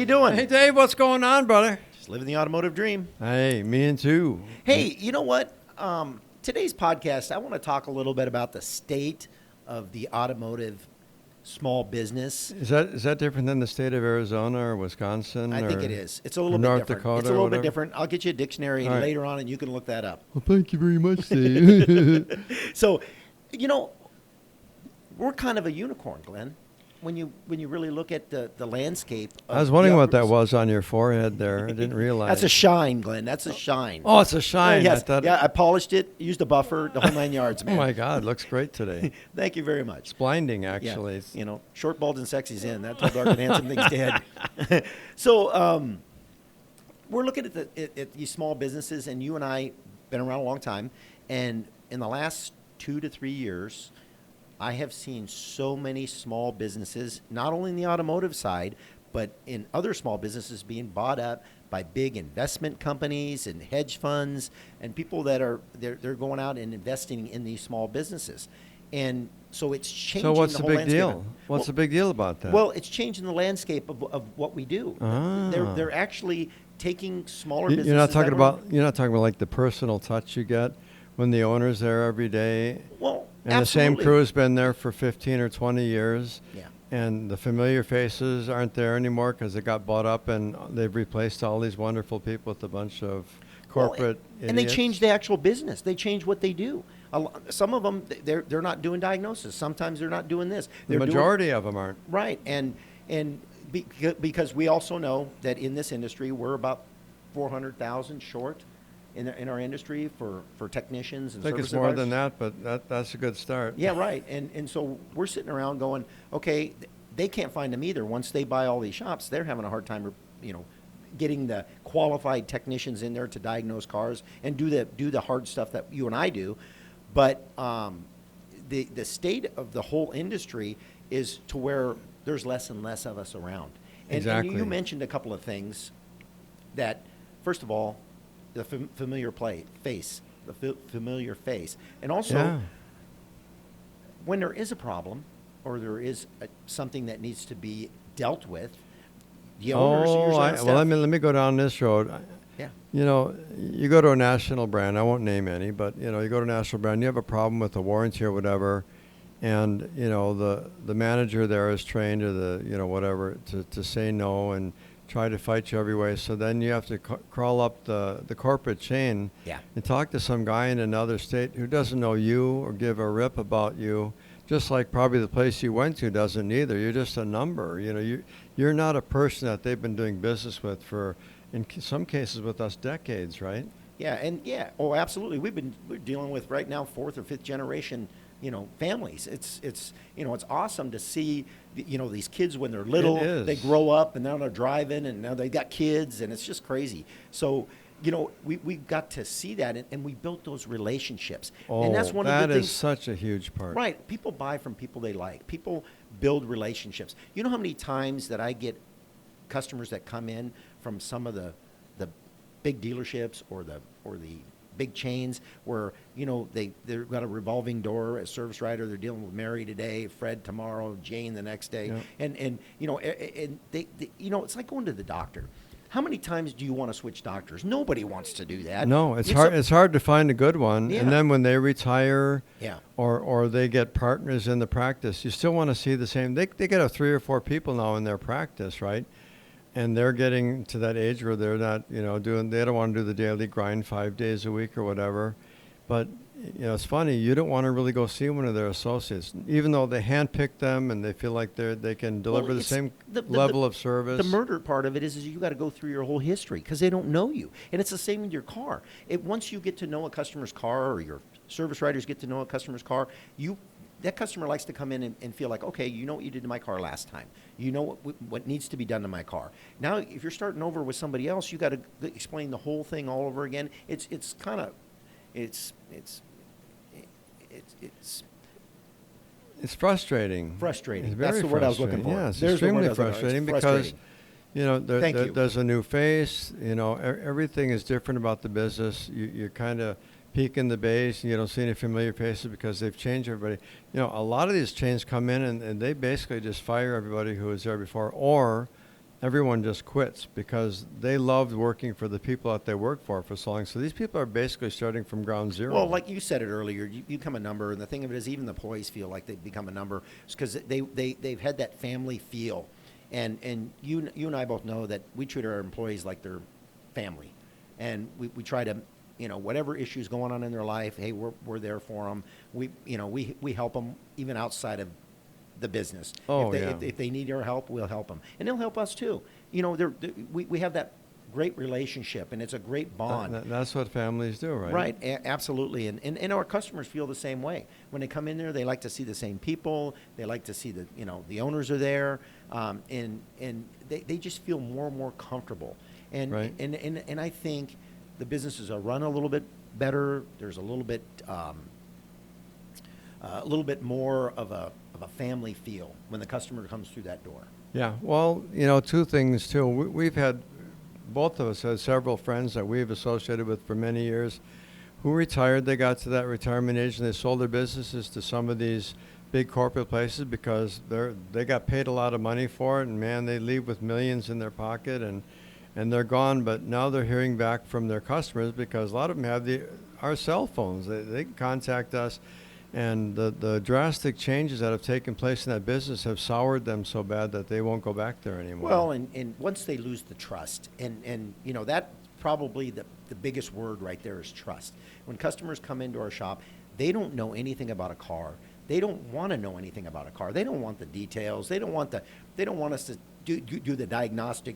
You doing? Hey, Dave, what's going on, brother? Just living the automotive dream. Hey, me and too. Hey, you know what? Today's podcast, I want to talk a little bit about the state of the automotive small business. Is that different than the state of Arizona or Wisconsin? I think it is. It's a little bit North different. Dakota It's a little bit whatever? different. I'll get you a dictionary All right. later on, and you can look that up. Well, thank you very much, Dave. So, you know, we're kind of a unicorn, Glenn. When you really look at the landscape. Of I was wondering the what that others. was on your forehead there. I didn't realize. That's a shine, Glenn. That's a shine. Oh, it's a shine. Yes. I thought, Yeah, I polished it, used a buffer, the whole 9 yards, oh, man. my God. Looks great today. Thank you very much. It's blinding, Yeah, actually. It's- you know, short, bald, and sexy's in. That tall, dark, and handsome thing's dead. So we're looking at these small businesses, and you and I been around a long time, and in the last 2 to 3 years, I have seen so many small businesses, not only in the automotive side, but in other small businesses being bought up by big investment companies and hedge funds and people that are they're going out and investing in these small businesses. And so it's changing So what's the the whole big landscape. deal? What's the big deal about that? Well, it's changing the landscape of what we do. Ah. They're actually taking smaller You- businesses. you're not talking that about like the personal touch you get when the owner's there every day. well, And absolutely. the same crew's been there for 15 or 20 years. Yeah. And the familiar faces aren't there anymore because it got bought up and they've replaced all these wonderful people with a bunch of corporate and they idiots. change the actual business. They change what they do. Some of them they're not doing diagnosis. Sometimes they're not doing this. The They're majority of them aren't. right. And because we also know that in this industry we're about 400,000 short in our industry for technicians and I think service it's more advisors. than that, but that's a good start. Yeah, right. And so we're sitting around going, okay, they can't find them either. Once they buy all these shops, they're having a hard time, getting the qualified technicians in there to diagnose cars and do the hard stuff that you and I do. But the state of the whole industry is to where there's less and less of us around. And Exactly. you mentioned a couple of things that, first of all, the familiar face, familiar face, and also Yeah. when there is a problem or there is something that needs to be dealt with, the owners are usually on well, staff. let me go down this road. Yeah. You know, you go to a national brand. I won't name any, but you go to a national brand. You have a problem with a warranty or whatever, and the manager there is trained or whatever to say no and try to fight you every way. So then you have to crawl up the corporate chain Yeah. and talk to some guy in another state who doesn't know you or give a rip about you, just like probably the place you went to doesn't either. You're just a number. You're not a person that they've been doing business with for, in some cases with us, decades, right? Yeah, oh, absolutely. We're dealing with right now 4th or 5th generation, families. It's awesome to see, these kids when they're little, It is. they grow up and now they're driving and now they got kids and it's just crazy. So, we got to see that and we built those relationships. And that's one of the that things. is such a huge part. Right. People buy from people they like. People build relationships. You know how many times that I get customers that come in from some of the big dealerships or the big chains where they've got a revolving door as service writer. They're dealing with Mary today, Fred tomorrow, Jane the next day, Yeah. and they it's like going to the doctor. How many times do you want to switch doctors? Nobody wants to do that. No, it's hard. It's hard to find a good one. Yeah. And then when they retire, Yeah. or they get partners in the practice, you still want to see the same. They get 3 or 4 people now in their practice, right? And they're getting to that age where they're not, they don't want to do the daily grind 5 days a week or whatever. But, it's funny, you don't want to really go see one of their associates, even though they handpick them and they feel like they can deliver the it's same the level of service. The murder part of it is you got to go through your whole history because they don't know you. And it's the same with your car. Once you get to know a customer's car or your service writers get to know a customer's car, that customer likes to come in and feel like, okay, you know what you did to my car last time. You know what needs to be done to my car. Now, if you're starting over with somebody else, you got to explain the whole thing all over again. It's frustrating. frustrating. It's very That's the word I was looking frustrating. for. Yeah, it's There's the word I extremely was looking for. It's frustrating because frustrating. Thank you. there's a new face. Everything is different about the business. You're kind of peeking the base, and you don't see any familiar faces because they've changed everybody. A lot of these chains come in and they basically just fire everybody who was there before, or everyone just quits because they loved working for the people that they work for so long. So these people are basically starting from ground zero. Well, like you said it earlier, you become a number, and the thing of it is, even the employees feel like they've become a number because they've had that family feel, and you and I both know that we treat our employees like they're family, and we try to, whatever issues going on in their life, hey, we're there for them. We help them even outside of the business. Oh, If they need our help, we'll help them, and they'll help us too. We have that great relationship, and it's a great bond. That's what families do, right? Right, absolutely, and our customers feel the same way. When they come in there, they like to see the same people. They like to see the owners are there, and they just feel more and more comfortable. And Right. and I think the businesses are run a little bit better. There's a little bit more of a family feel when the customer comes through that door. Yeah. Well, two things too. We've had, both of us had several friends that we've associated with for many years who retired. They got to that retirement age and they sold their businesses to some of these big corporate places because they got paid a lot of money for it, and man, they leave with millions in their pocket and they're gone. But now they're hearing back from their customers because a lot of them have our cell phones. They can contact us. And the drastic changes that have taken place in that business have soured them so bad that they won't go back there anymore. Well, and once they lose the trust, and that probably the biggest word right there is trust. When customers come into our shop, they don't know anything about a car. They don't want to know anything about a car. They don't want the details. They don't want us to do the diagnostic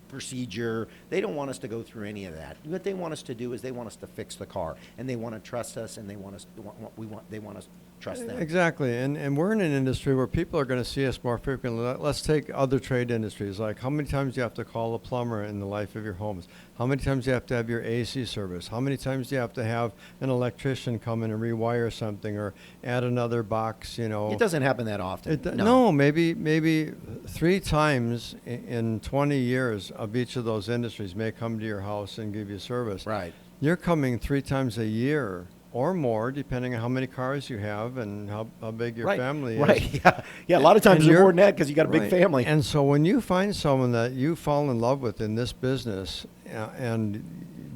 procedure. They don't want us to go through any of that. What they want us to do is they want us to fix the car, and they want to trust us, and they want us to trust them. Exactly, and we're in an industry where people are going to see us more frequently. Let's take other trade industries, like how many times do you have to call a plumber in the life of your homes? How many times do you have to have your AC service? How many times do you have to have an electrician come in and rewire something or add another box? It doesn't happen that often. No, maybe 3 times in 20 years of each of those industries may come to your house and give you service. Right. You're coming 3 times a year or more, depending on how many cars you have and how big your family is. Right, yeah. A lot of times they're more than that because you got a big family. And so when you find someone that you fall in love with in this business, and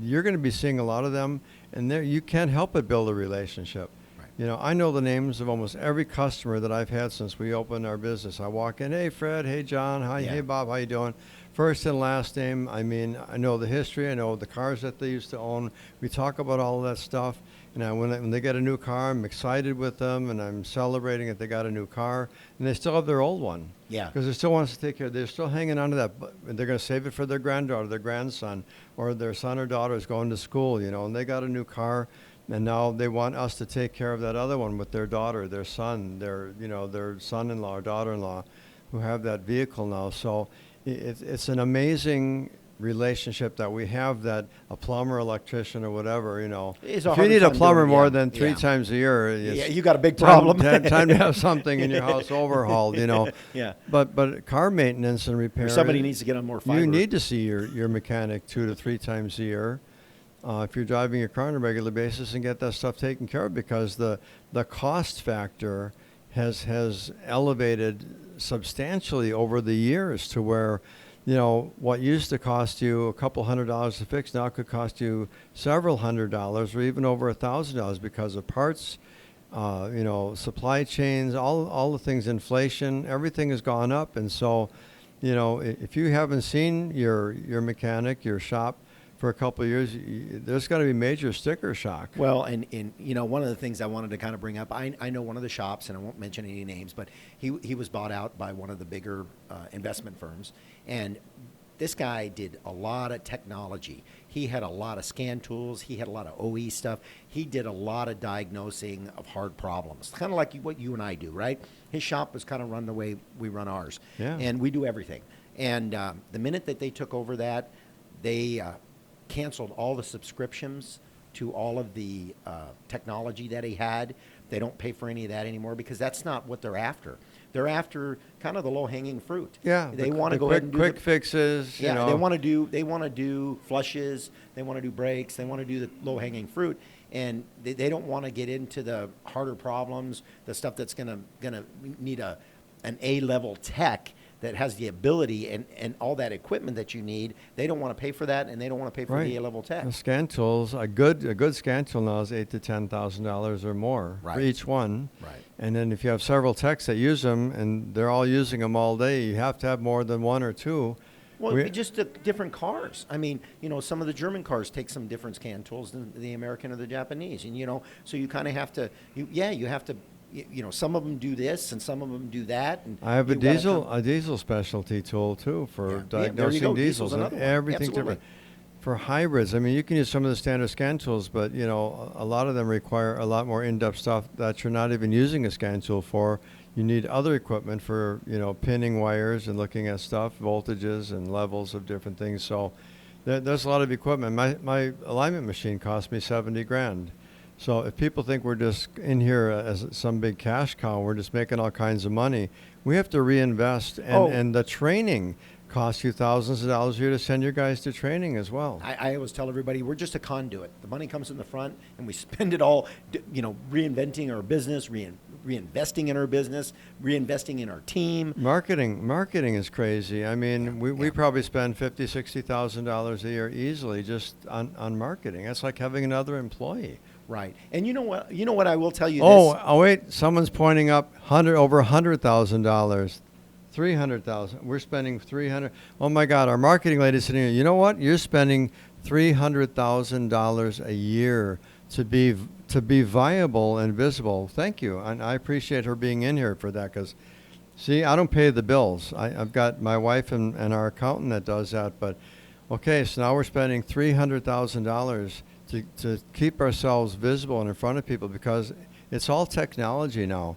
you're going to be seeing a lot of them, and you can't help but build a relationship. Right. I know the names of almost every customer that I've had since we opened our business. I walk in, hey, Fred, hey, John, hey, Bob, how you doing? First and last name. I mean, I know the history. I know the cars that they used to own. We talk about all of that stuff. When they get a new car, I'm excited with them, and I'm celebrating that they got a new car, and they still have their old one. Yeah. Because they still want us to take care. They're still hanging on to that. They're going to save it for their granddaughter, their grandson, or their son or daughter is going to school, and they got a new car, and now they want us to take care of that other one with their daughter, their son, their son-in-law or daughter-in-law, who have that vehicle now. So it's an amazing relationship that we have, that a plumber, electrician, or whatever, if you need a plumber more than 3 times a year, you got a big problem. time to have something in your house overhauled, Yeah. But car maintenance and repair, somebody needs to get on more fiber. You need to see your mechanic 2 to 3 times a year if you're driving your car on a regular basis, and get that stuff taken care of, because the cost factor has elevated substantially over the years to where what used to cost you a couple $100 to fix now could cost you several $100s or even over $1,000 because of parts, supply chains, all the things, inflation, everything has gone up. And so, if you haven't seen your mechanic, your shop for a couple of years, there's got to be major sticker shock. Well, and one of the things I wanted to kind of bring up, I know one of the shops, and I won't mention any names, but he was bought out by one of the bigger investment firms, and this guy did a lot of technology. He had a lot of scan tools. He had a lot of OE stuff. He did a lot of diagnosing of hard problems, kind of like what you and I do, right? His shop was kind of run the way we run ours, and we do everything. And the minute that they took over that, they canceled all the subscriptions to all of the technology that he had. They don't pay for any of that anymore because that's not what they're after. They're after kind of the low-hanging fruit. Yeah, they want to go quick, ahead and do quick fixes. Yeah, they want to do flushes. They want to do brakes. They want to do the low-hanging fruit, and they don't want to get into the harder problems, the stuff that's gonna need an A-level tech that has the ability and all that equipment that you need, they don't want to pay for that, and they don't want to pay for Right. the A-level tech. The scan tools, a good scan tool now is $8,000 to $10,000 or more for Right. each one. Right. And then if you have several techs that use them and they're all using them all day, you have to have more than one or two. Well, We- just the different cars. I mean, some of the German cars take some different scan tools than the American or the Japanese, and so you kind of have to. You have to. Some of them do this and some of them do that. And I have you gotta a diesel specialty tool too for Yeah, there you diagnosing go. diesels, Diesel's and another one. everything's Absolutely. different. For hybrids, I mean, you can use some of the standard scan tools, but a lot of them require a lot more in-depth stuff that you're not even using a scan tool for. You need other equipment for pinning wires and looking at stuff, voltages and levels of different things. So there's a lot of equipment. My alignment machine cost me $70,000. So if people think we're just in here as some big cash cow, we're just making all kinds of money, we have to reinvest. And the training costs you thousands of dollars a year to send your guys to training as well. I always tell everybody we're just a conduit. The money comes in the front, and we spend it all, reinventing our business, reinvesting in our business, reinvesting in our team. Marketing is crazy. I mean, we probably spend $50,000, $60,000 a year easily just on marketing. That's like having another employee. Right. And you know what? You know what I will tell you. Oh, wait! Someone's pointing up over $100,000. 300,000. We're spending 300. Oh my God! Our marketing lady's sitting here. You know what? You're spending $300,000 a year to be viable and visible. Thank you, and I appreciate her being in here for that. Because, see, I don't pay the bills. I've got my wife and our accountant that does that. But okay, so now we're spending $300,000 to keep ourselves visible and in front of people because it's all technology now.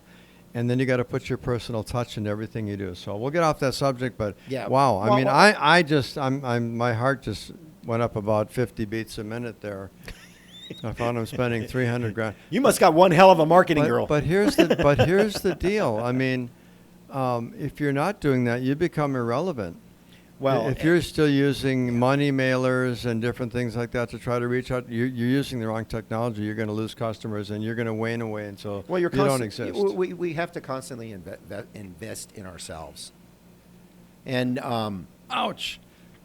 And then you got to put your personal touch in everything you do. So we'll get off that subject, but wow. I mean, my heart just went up about 50 beats a minute there. I found I'm spending $300,000. You must got one hell of a marketing girl. But here's the deal. I mean, if you're not doing that, you become irrelevant. Well, if you're still using money mailers and different things like that to try to reach out, you're using the wrong technology. You're going to lose customers, and you're going to wane away until you don't exist. We have to constantly invest in ourselves. And ouch!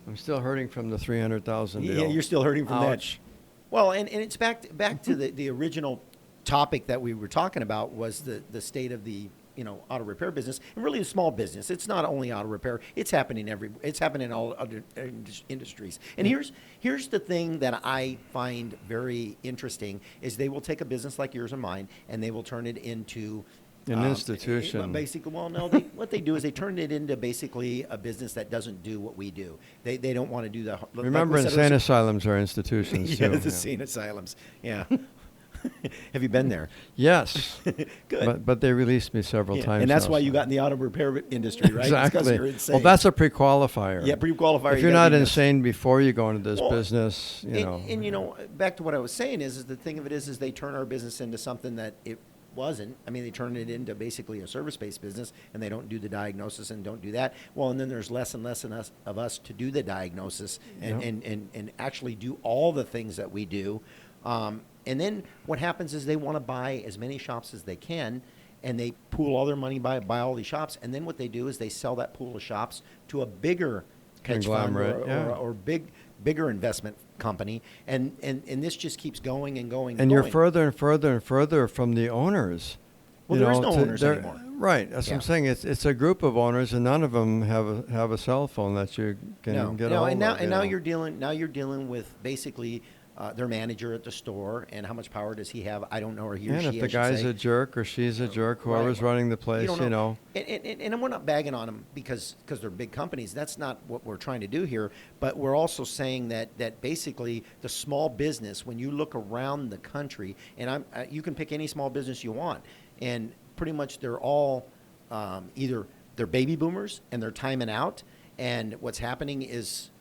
I'm still hurting from the $300,000 deal. Yeah, you're still hurting from ouch. that. Well, and it's back to the original topic that we were talking about was the state of the auto repair business, and really a small business. It's not only auto repair; it's happening in all other industries. And here's the thing that I find very interesting is they will take a business like yours and mine, and they will turn it into an institution. Basically, well, no. What they do is they turn it into basically a business that doesn't do what we do. They don't want to do the. Remember, insane asylums are institutions too. Yes, insane asylums. Yeah. Have you been there? Yes. Good. But they released me several times. And that's now, why you got in the auto repair industry, right? Exactly. It's 'cause you're insane. Well, that's a pre-qualifier. Yeah, pre-qualifier. If you're not insane before you go into this business, And back to what I was saying is the thing of it is they turn our business into something that it wasn't. I mean, they turn it into basically a service-based business, and they don't do the diagnosis and don't do that. Well, and then there's less and less of us to do the diagnosis and actually do all the things that we do. And then what happens is they want to buy as many shops as they can, and they pool all their money, buy all these shops, and then what they do is they sell that pool of shops to a bigger hedge fund or bigger investment company, and this just keeps going and going. And you're further and further and further from the owners. Well, there is no owners anymore. Right. That's what I'm saying. It's a group of owners, and none of them have a cell phone that you can get a hold of. And now you're dealing with basically their manager at the store, and how much power does he have? I don't know, or he or she. And if the guy's a jerk or she's a jerk, whoever's running the place, And we're not bagging on them because they're big companies. That's not what we're trying to do here. But we're also saying that basically the small business, when you look around the country, and you can pick any small business you want, and pretty much they're all either they're baby boomers and they're timing out, and what's happening is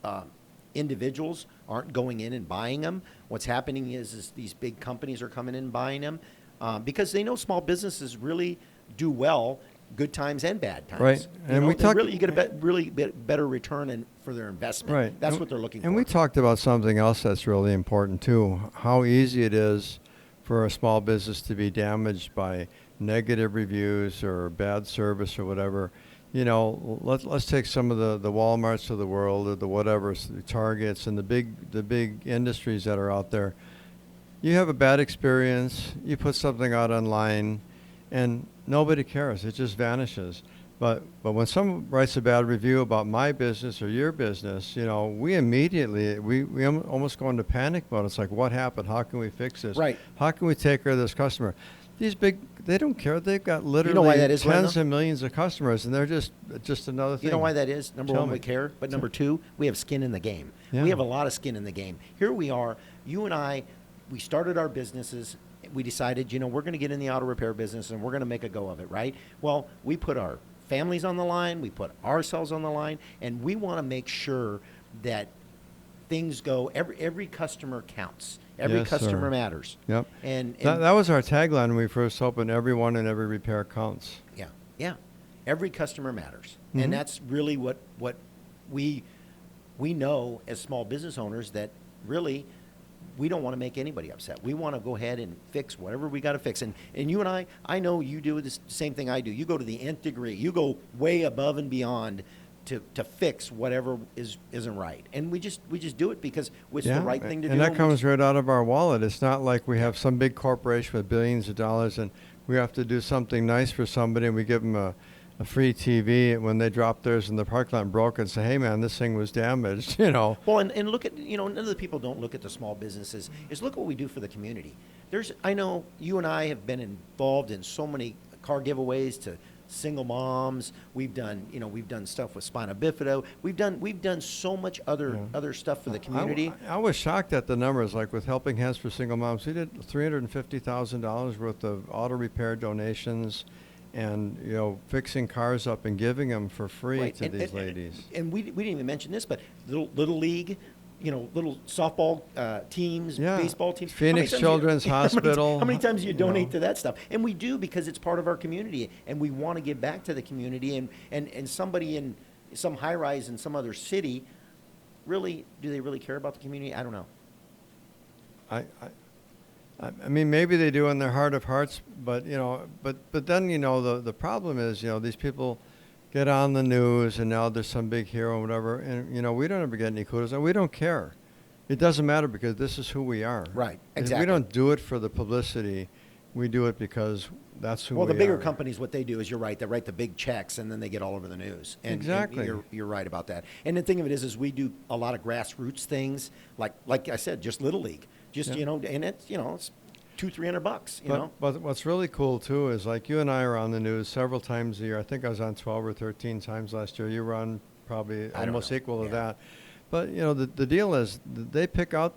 individuals aren't going in and buying them. What's happening is these big companies are coming in and buying them because they know small businesses really do well, good times and bad times. Right. And you get a better return for their investment. Right. That's what they're looking for. And we talked about something else that's really important too, how easy it is for a small business to be damaged by negative reviews or bad service or whatever. let's take some of the Walmarts of the world or the whatever, the Targets and the big industries that are out there. You have a bad experience, you put something out online, and nobody cares. It just vanishes. But when someone writes a bad review about my business or your business, we immediately, we almost go into panic mode. It's like, what happened? How can we fix this? Right. How can we take care of this customer? These they don't care. They've got literally why that is, tens Randall? of millions of customers, and they're just another thing. You know why that is? Number Tell one, me. we care. But number two, we have skin in the game. Yeah. We have a lot of skin in the game. Here we are, you and I, we started our businesses. We decided, we're going to get in the auto repair business and we're going to make a go of it, right? Well, we put our families on the line, we put ourselves on the line, and we want to make sure that things go, every customer counts. Every Yes, customer sir. matters. Yep. And That was our tagline when we first opened. Everyone and every repair counts. yeah. Every customer matters. Mhm. And that's really what we know as small business owners, that really we don't want to make anybody upset. We want to go ahead and fix whatever we got to fix. And you and I know you do the same thing I do. You go to the nth degree. You go way above and beyond to fix whatever isn't right. And we just do it because it's the right thing to do. And that comes right out of our wallet. It's not like we have some big corporation with billions of dollars and we have to do something nice for somebody and we give them a free TV when they drop theirs in the parking lot and broke it and say, hey man, this thing was damaged, Well, and look at, none of the people don't look at the small businesses, is look what we do for the community. I know you and I have been involved in so many car giveaways to single moms. We've done stuff with spina bifida. We've done so much other stuff for the community. I was shocked at the numbers, like with Helping Hands for Single Moms. We did $350,000 worth of auto repair donations and, fixing cars up and giving them for free to these ladies. And we didn't even mention this, but little league, little softball teams, baseball teams. Phoenix Children's Hospital. How many times do you donate to that stuff? And we do, because it's part of our community, and we want to give back to the community. And somebody in some high rise in some other city, do they really care about the community? I don't know. I mean, maybe they do in their heart of hearts, but then the problem is these people get on the news and now there's some big hero or whatever, and we don't ever get any kudos and we don't care. It doesn't matter because this is who we are. Right. And Exactly. we don't do it for the publicity. We do it because that's who we are. Well, the bigger companies, what they do is, you're right, they write the big checks and then they get all over the news. And Exactly. You're right about that. And the thing of it is we do a lot of grassroots things, like I said, just Little League. Just, and it's, it's $200-300, But what's really cool too is, like, you and I are on the news several times a year. I think I was on 12 or 13 times last year. You were on probably almost equal to that. But the deal is they pick out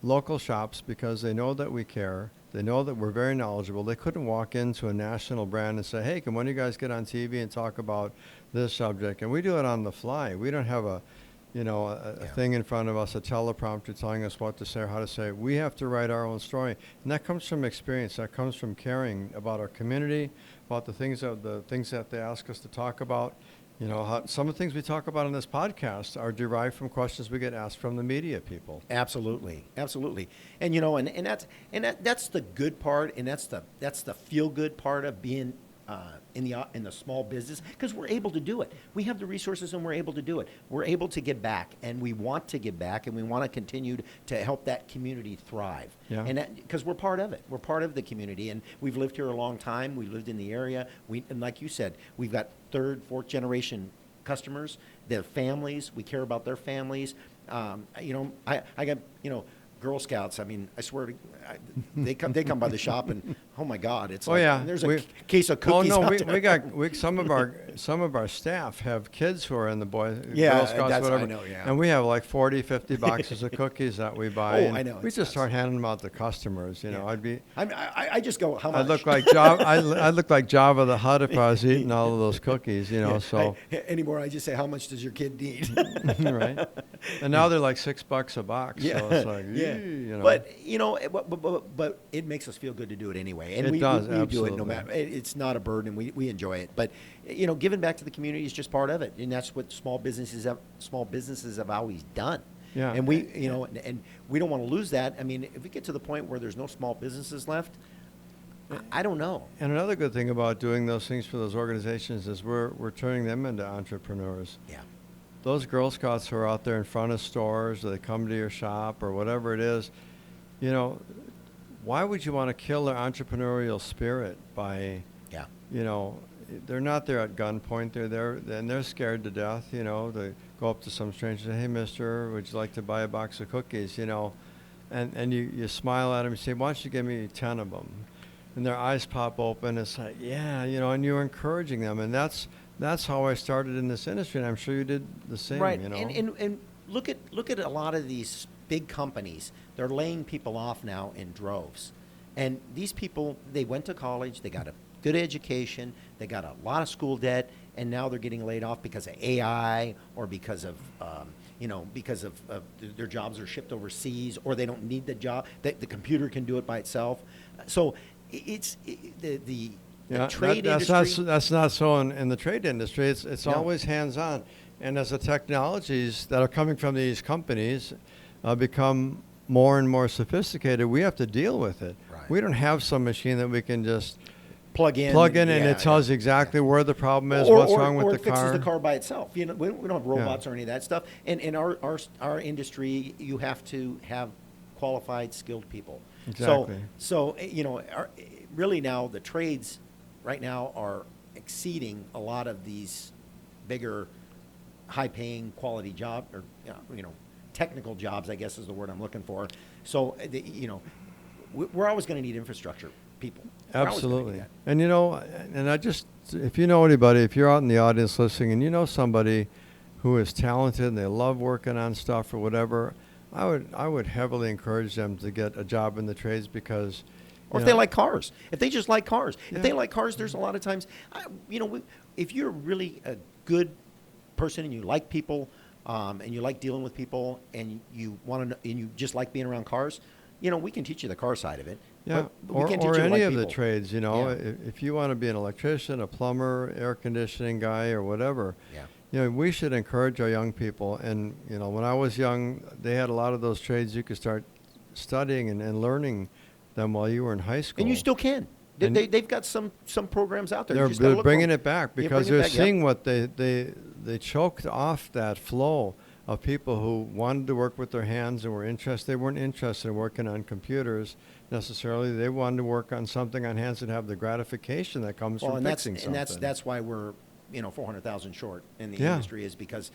local shops because they know that we care. They know that we're very knowledgeable. They couldn't walk into a national brand and say, hey, can one of you guys get on TV and talk about this subject? And we do it on the fly. We don't have a thing in front of us, a teleprompter telling us what to say or how to say it. We have to write our own story. And that comes from experience. That comes from caring about our community, about the things that they ask us to talk about. Some of the things we talk about in this podcast are derived from questions we get asked from the media people. Absolutely. And that's the good part, and that's the feel good part of being in the small business, because we're able to do it. We have the resources and we're able to do it. We're able to give back, and we want to give back, and we want to continue to help that community thrive. Yeah. And because we're part of it. We're part of the community, and we've lived here a long time. We lived in the area. And like you said, we've got third, fourth generation customers, their families. We care about their families. I got, Girl Scouts. I mean, I swear to, they come by the shop, and oh my God, it's there's a case of cookies. Oh no, out there. we got some of our staff have kids who are in the Girl Scouts, whatever. I know, yeah. And we have like 40-50 boxes of cookies that we buy. Oh, I know. We just start handing them out to customers. I just go, how much? I look like Java. I look like Java the Hutt if I was eating all of those cookies. So anymore, I just say, how much does your kid need? Right. And now they're like $6 a box. Yeah. So it's like, yeah. But it makes us feel good to do it anyway, and we do it no matter. It's not a burden, and we enjoy it. But giving back to the community is just part of it, and that's what small businesses have always done. Yeah. And we and we don't want to lose that. I mean, if we get to the point where there's no small businesses left, I don't know. And another good thing about doing those things for those organizations is we're turning them into entrepreneurs. Yeah. Those Girl Scouts who are out there in front of stores, or they come to your shop, or whatever it is, you know, why would you want to kill their entrepreneurial spirit by, Yeah. you know, they're not there at gunpoint. They're there, and they're scared to death. You know, they go up to some stranger and say, "Hey, mister, would you like to buy a box of cookies?" You know, and you smile at them and say, "Why don't you give me 10 of them?" And their eyes pop open. It's like, yeah, you know, and you're encouraging them. And that's how I started in this industry, and I'm sure you did the same, Right. you know. And look at a lot of these big companies. They're laying people off now in droves. And these people, they went to college, they got a good education, they got a lot of school debt, and now they're getting laid off because of AI, or because of because of their jobs are shipped overseas, or they don't need the job. The computer can do it by itself. So the trade industry. That's not so in the trade industry. It's No. always hands-on. And as the technologies that are coming from these companies become more and more sophisticated, we have to deal with it. Right. We don't have some machine that we can just plug in, and it tells you exactly where the problem is, what's wrong with or the it fixes car. the car by itself. You know, we don't have robots or any of that stuff. And in our industry, you have to have qualified, skilled people. Exactly. So you know, really now the trades right now are exceeding a lot of these bigger, high-paying, quality job, or technical jobs, I guess is the word I'm looking for. So we're always going to need infrastructure people. We're always gonna Absolutely. need that. And you know, if you know anybody, if you're out in the audience listening and you know somebody who is talented and they love working on stuff or whatever, I would heavily encourage them to get a job in the trades, because Or if they like cars, if they just like cars, Yeah. if they like cars, there's a lot of times, if you're really a good person and you like people, and you like dealing with people, and you want to, and you just like being around cars, we can teach you the car side of it. Yeah, but we or, can't teach or you to any like of the people. trades, Yeah. if you want to be an electrician, a plumber, air conditioning guy, or whatever, Yeah. we should encourage our young people. And, when I was young, they had a lot of those trades you could start studying and learning them while you were in high school. And you still can. And They've got some programs out there. You They're, just gotta they're look bringing for 'em. it back Yeah, because bring it they're back, yeah. seeing what they choked off that flow of people who wanted to work with their hands and were interested. They weren't interested in working on computers necessarily. They wanted to work on something on hands and have the gratification that comes from and fixing something. that's why we're 400,000 short in the Yeah. industry, is because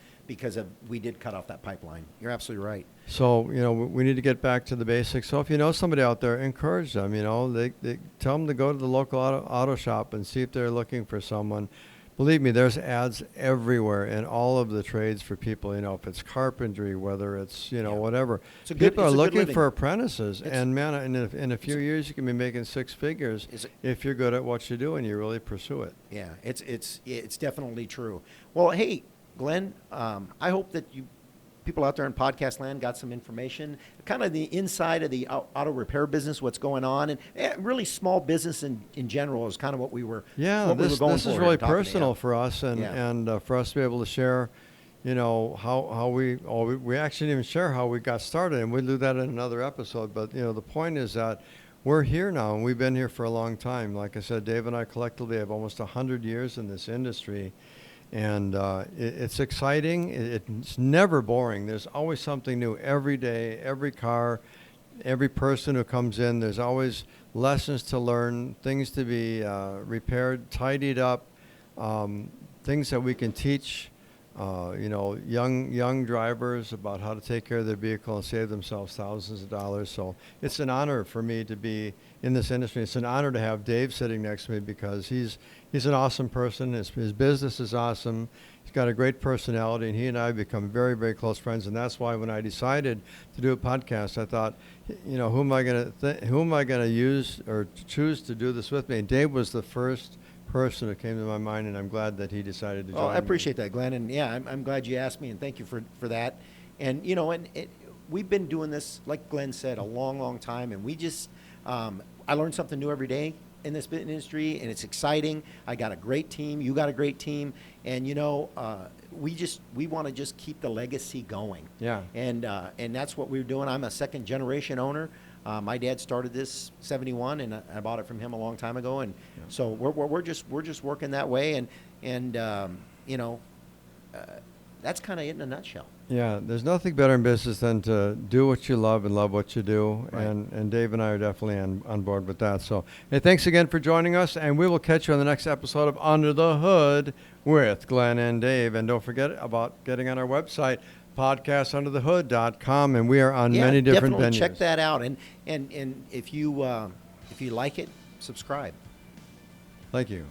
we did cut off that pipeline. You're absolutely right. So, we need to get back to the basics. So if you know somebody out there, encourage them, they tell them to go to the local auto shop and see if they're looking for someone. Believe me, there's ads everywhere in all of the trades for people, if it's carpentry, whether it's, whatever. It's a good- People it's are a good looking living. for apprentices. It's- And man, in a few years, you can be making six figures Is it- if you're good at what you do and you really pursue it. Yeah, it's definitely true. Well, hey, Glenn, I hope that people out there in podcast land got some information, kind of the inside of the auto repair business, what's going on, and really small business in general is kind of what we were. Yeah, what we were this going is for here, really talking to you. personal for us, and Yeah. for us to be able to share, how we actually didn't even share how we got started, and we'll do that in another episode. But the point is that we're here now, and we've been here for a long time. Like I said, Dave and I collectively have almost 100 years in this industry, and it's exciting. It's never boring. There's always something new every day, every car, every person who comes in. There's always lessons to learn, things to be repaired, tidied up, things that we can teach, young drivers about how to take care of their vehicle and save themselves thousands of dollars. So it's an honor for me to be in this industry. It's an honor to have Dave sitting next to me, because he's an awesome person. His business is awesome. He's got a great personality, and he and I have become very, very close friends. And that's why when I decided to do a podcast, I thought, who am I going to use or choose to do this with me? And Dave was the first person who came to my mind, and I'm glad that he decided to join Oh, I me. appreciate that, Glenn, and yeah, I'm glad you asked me, and thank you for that. And we've been doing this, like Glenn said, a long, long time, and we just I learn something new every day in this industry, and it's exciting. I got a great team. You got a great team, and we want to just keep the legacy going. Yeah. And that's what we're doing. I'm a second generation owner. My dad started this 71, and I bought it from him a long time ago. And so we're just working that way. And you know, that's kind of it in a nutshell. Yeah, there's nothing better in business than to do what you love and love what you do. Right. And Dave and I are definitely on board with that. So, hey, thanks again for joining us, and we will catch you on the next episode of Under the Hood with Glen and Dave. And don't forget about getting on our website, podcastunderthehood.com, and we are on many different definitely venues. check that out. And if you like it, subscribe. Thank you.